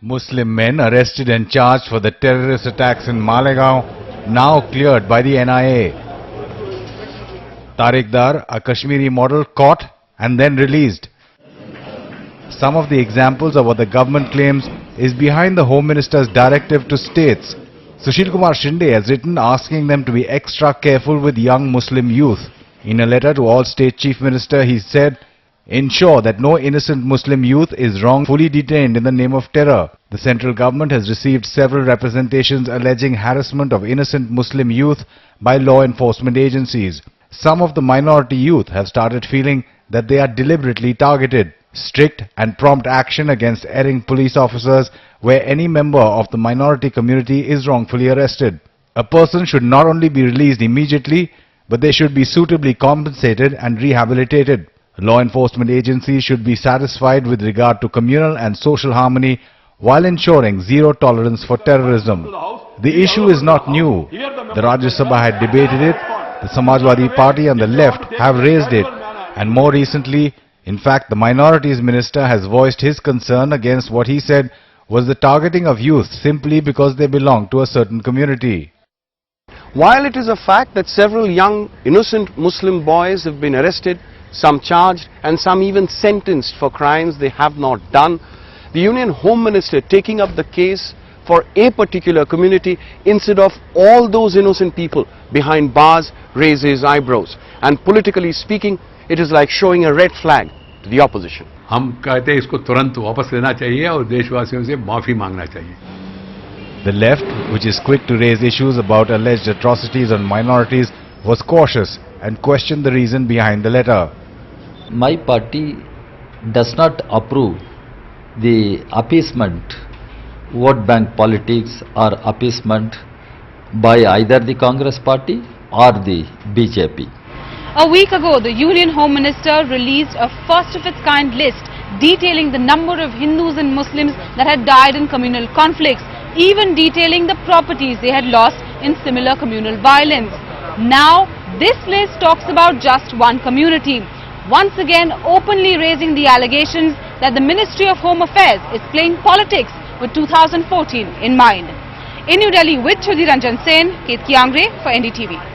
Muslim men arrested and charged for the terrorist attacks in Malegaon, now cleared by the NIA. Tariq Dar, a Kashmiri model, caught and then released. Some of the examples of what the government claims is behind the Home Minister's directive to states. Sushil Kumar Shinde has written asking them to be extra careful with young Muslim youth. In a letter to all state chief minister, he said, "Ensure that no innocent Muslim youth is wrongfully detained in the name of terror." The central government has received several representations alleging harassment of innocent Muslim youth by law enforcement agencies. Some of the minority youth have started feeling that they are deliberately targeted. Strict and prompt action against erring police officers where any member of the minority community is wrongfully arrested. A person should not only be released immediately, but they should be suitably compensated and rehabilitated. Law enforcement agencies should be satisfied with regard to communal and social harmony while ensuring zero tolerance for terrorism. The issue is not new. The Rajya Sabha had debated it, the Samajwadi Party and the left have raised it, and more recently, in fact, the Minorities Minister has voiced his concern against what he said was the targeting of youth simply because they belong to a certain community. While it is a fact that several young innocent Muslim boys have been arrested, some charged and some even sentenced for crimes they have not done, the Union Home Minister taking up the case for a particular community instead of all those innocent people behind bars raises eyebrows. And politically speaking, it is like showing a red flag to the opposition. हम कहते हैं इसको तुरंत वापस लेना चाहिए और देशवासियों से माफी मांगना चाहिए. The left, which is quick to raise issues about alleged atrocities on minorities, was cautious and questioned the reason behind the letter. My party does not approve the appeasement, vote bank politics or appeasement by either the Congress party or the BJP. A week ago, the Union Home Minister released a first-of-its-kind list detailing the number of Hindus and Muslims that had died in communal conflicts, even detailing the properties they had lost in similar communal violence. Now, this list talks about just one community, once again openly raising the allegations that the Ministry of Home Affairs is playing politics with 2014 in mind. In New Delhi with Chudhi Ranjan Sen, Ketki Angre for NDTV.